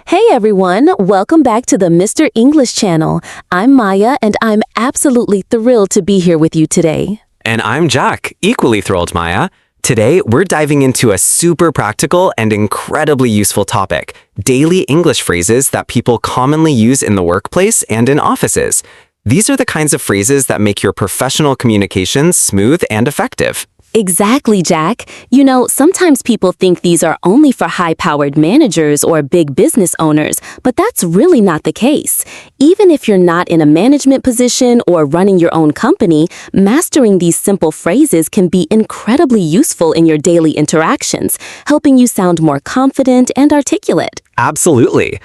Hey everyone, welcome back to the Mr. English channel. I'm Maya and I'm absolutely thrilled to be here with you today. And I'm Jack, equally thrilled, Maya. Today, we're diving into a super practical and incredibly useful topic, daily English phrases that people commonly use in the workplace and in offices. These are the kinds of phrases that make your professional communications smooth and effective. Exactly, Jack. Sometimes people think these are only for high-powered managers or big business owners, but that's really not the case. Even if you're not in a management position or running your own company, mastering these simple phrases can be incredibly useful in your daily interactions, helping you sound more confident and articulate. Absolutely.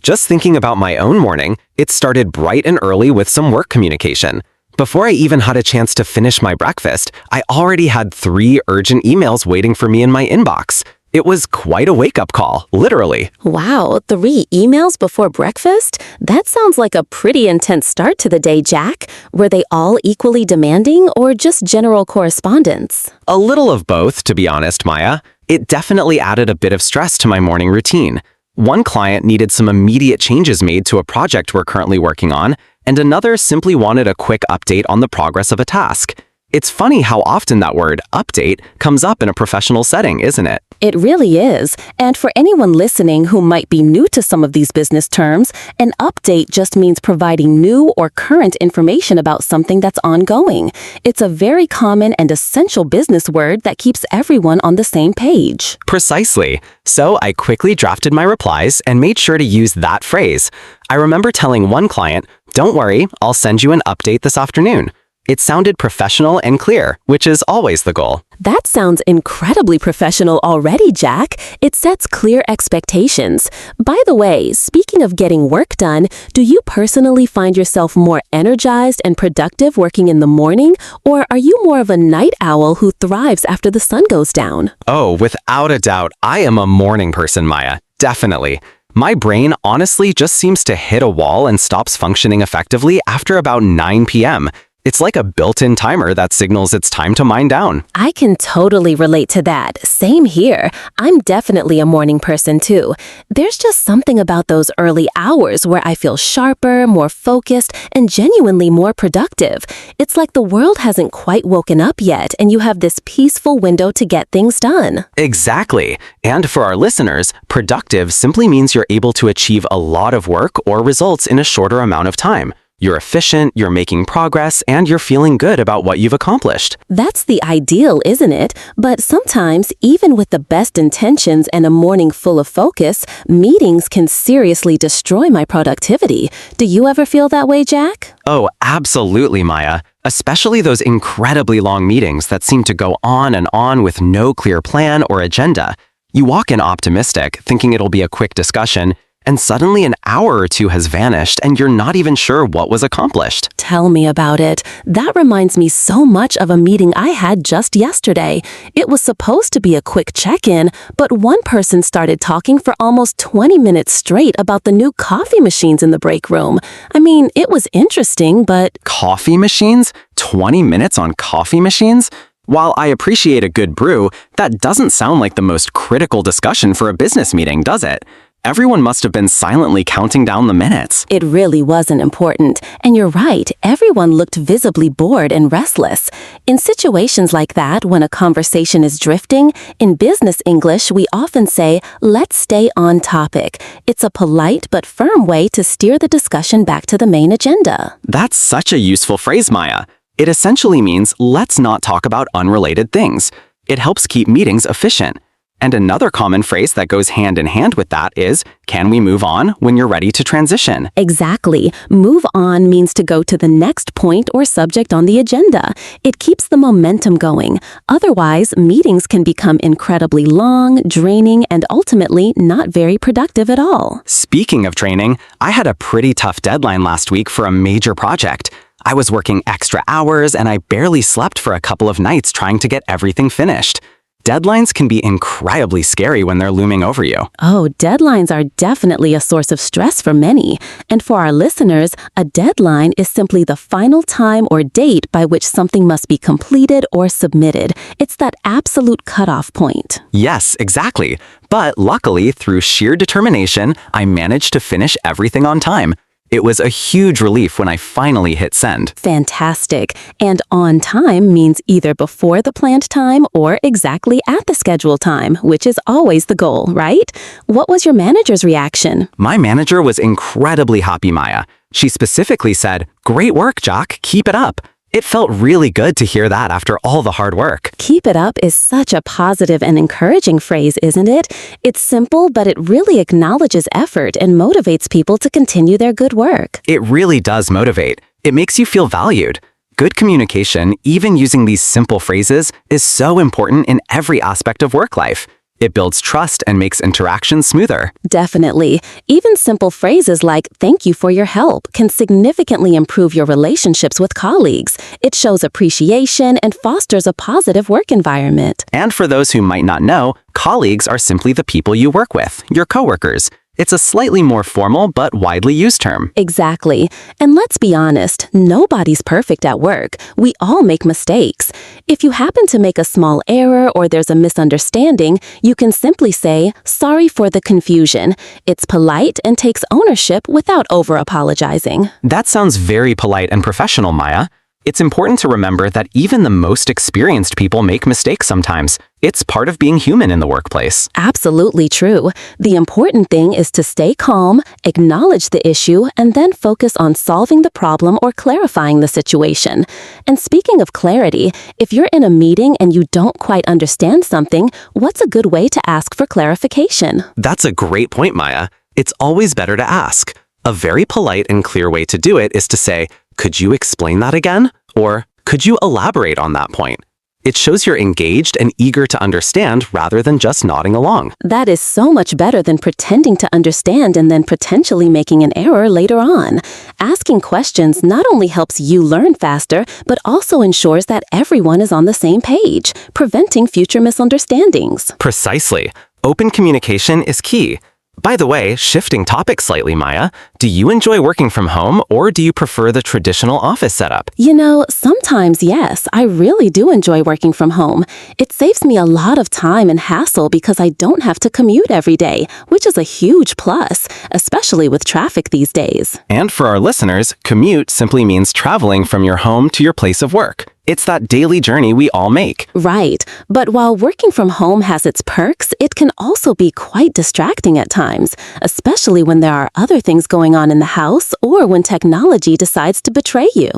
Just thinking about my own morning, it started bright and early with some work communication. Before I even had a chance to finish my breakfast, I already had 3 urgent emails waiting for me in my inbox. It was quite a wake-up call, literally. Wow, 3 emails before breakfast? That sounds like a pretty intense start to the day, Jack. Were they all equally demanding or just general correspondence? A little of both, to be honest, Maya. It definitely added a bit of stress to my morning routine. One client needed some immediate changes made to a project we're currently working on, and another simply wanted a quick update on the progress of a task. It's funny how often that word, update, comes up in a professional setting, isn't it? It really is. And for anyone listening who might be new to some of these business terms, an update just means providing new or current information about something that's ongoing. It's a very common and essential business word that keeps everyone on the same page. Precisely. So I quickly drafted my replies and made sure to use that phrase. I remember telling one client, "Don't worry, I'll send you an update this afternoon." It sounded professional and clear, which is always the goal. That sounds incredibly professional already, Jack. It sets clear expectations. By the way, speaking of getting work done, do you personally find yourself more energized and productive working in the morning, or are you more of a night owl who thrives after the sun goes down? Oh, without a doubt, I am a morning person, Maya. Definitely. My brain honestly just seems to hit a wall and stops functioning effectively after about 9 p.m. It's like a built-in timer that signals it's time to wind down. I can totally relate to that. Same here. I'm definitely a morning person too. There's just something about those early hours where I feel sharper, more focused, and genuinely more productive. It's like the world hasn't quite woken up yet, and you have this peaceful window to get things done. Exactly. And for our listeners, productive simply means you're able to achieve a lot of work or results in a shorter amount of time. You're efficient, you're making progress, and you're feeling good about what you've accomplished. That's the ideal, isn't it? But sometimes, even with the best intentions and a morning full of focus, meetings can seriously destroy my productivity. Do you ever feel that way, Jack? Oh, absolutely, Maya. Especially those incredibly long meetings that seem to go on and on with no clear plan or agenda. You walk in optimistic, thinking it'll be a quick discussion, and suddenly an hour or 2 has vanished and you're not even sure what was accomplished. Tell me about it. That reminds me so much of a meeting I had just yesterday. It was supposed to be a quick check-in, but one person started talking for almost 20 minutes straight about the new coffee machines in the break room. It was interesting, but... Coffee machines? 20 minutes on coffee machines? While I appreciate a good brew, that doesn't sound like the most critical discussion for a business meeting, does it? Everyone must have been silently counting down the minutes. It really wasn't important. And you're right, everyone looked visibly bored and restless. In situations like that, when a conversation is drifting, in business English, we often say, "Let's stay on topic." It's a polite but firm way to steer the discussion back to the main agenda. That's such a useful phrase, Maya. It essentially means, let's not talk about unrelated things. It helps keep meetings efficient. And another common phrase that goes hand in hand with that is, "Can we move on?" when you're ready to transition. Exactly. Move on means to go to the next point or subject on the agenda. It keeps the momentum going. Otherwise, meetings can become incredibly long, draining, and ultimately not very productive at all. Speaking of training, I had a pretty tough deadline last week for a major project. I was working extra hours and I barely slept for a couple of nights trying to get everything finished. Deadlines can be incredibly scary when they're looming over you. Oh, deadlines are definitely a source of stress for many. And for our listeners, a deadline is simply the final time or date by which something must be completed or submitted. It's that absolute cutoff point. Yes, exactly. But luckily, through sheer determination, I managed to finish everything on time. It was a huge relief when I finally hit send. Fantastic. And on time means either before the planned time or exactly at the scheduled time, which is always the goal, right? What was your manager's reaction? My manager was incredibly happy, Maya. She specifically said, "Great work, Jack. Keep it up." It felt really good to hear that after all the hard work. Keep it up is such a positive and encouraging phrase, isn't it? It's simple, but it really acknowledges effort and motivates people to continue their good work. It really does motivate. It makes you feel valued. Good communication, even using these simple phrases, is so important in every aspect of work life. It builds trust and makes interactions smoother. Definitely. Even simple phrases like "thank you for your help" can significantly improve your relationships with colleagues. It shows appreciation and fosters a positive work environment. And for those who might not know, colleagues are simply the people you work with, your coworkers. It's a slightly more formal but widely used term. Exactly. And let's be honest, nobody's perfect at work. We all make mistakes. If you happen to make a small error or there's a misunderstanding, you can simply say, "Sorry for the confusion." It's polite and takes ownership without over-apologizing. That sounds very polite and professional, Maya. It's important to remember that even the most experienced people make mistakes sometimes. It's part of being human in the workplace. Absolutely true. The important thing is to stay calm, acknowledge the issue, and then focus on solving the problem or clarifying the situation. And speaking of clarity, if you're in a meeting and you don't quite understand something, what's a good way to ask for clarification? That's a great point, Maya. It's always better to ask. A very polite and clear way to do it is to say, "Could you explain that again?" Or, "Could you elaborate on that point?" It shows you're engaged and eager to understand rather than just nodding along. That is so much better than pretending to understand and then potentially making an error later on. Asking questions not only helps you learn faster, but also ensures that everyone is on the same page, preventing future misunderstandings. Precisely. Open communication is key. By the way, shifting topics slightly, Maya, do you enjoy working from home or do you prefer the traditional office setup? You know, sometimes yes, I really do enjoy working from home. It saves me a lot of time and hassle because I don't have to commute every day, which is a huge plus, especially with traffic these days. And for our listeners, commute simply means traveling from your home to your place of work. It's that daily journey we all make. Right. But while working from home has its perks, it can also be quite distracting at times, especially when there are other things going on in the house or when technology decides to betray you.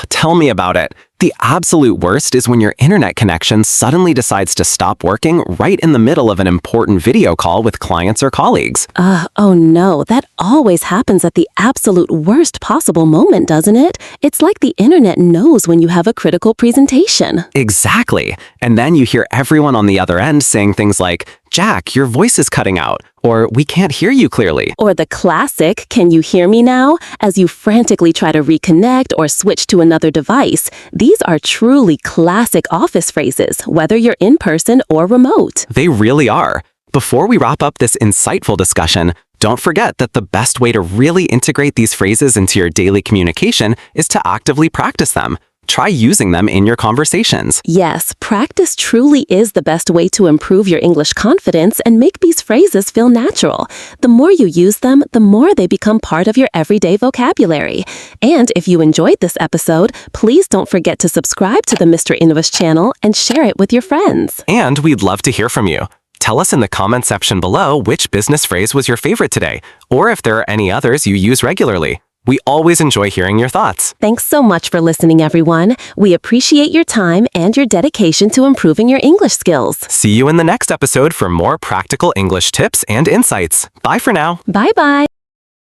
Tell me about it. The absolute worst is when your internet connection suddenly decides to stop working right in the middle of an important video call with clients or colleagues. Oh no, that always happens at the absolute worst possible moment, doesn't it? It's like the internet knows when you have a critical presentation. Exactly. And then you hear everyone on the other end saying things like, "Jack, your voice is cutting out," or "We can't hear you clearly." Or the classic, "Can you hear me now?" as you frantically try to reconnect or switch to another device. These are truly classic office phrases, whether you're in person or remote. They really are. Before we wrap up this insightful discussion, don't forget that the best way to really integrate these phrases into your daily communication is to actively practice them. Try using them in your conversations. Yes, practice truly is the best way to improve your English confidence and make these phrases feel natural. The more you use them, the more they become part of your everyday vocabulary. And if you enjoyed this episode, please don't forget to subscribe to the Mr. English channel and share it with your friends. And we'd love to hear from you. Tell us in the comment section below which business phrase was your favorite today, or if there are any others you use regularly. We always enjoy hearing your thoughts. Thanks so much for listening, everyone. We appreciate your time and your dedication to improving your English skills. See you in the next episode for more practical English tips and insights. Bye for now. Bye-bye.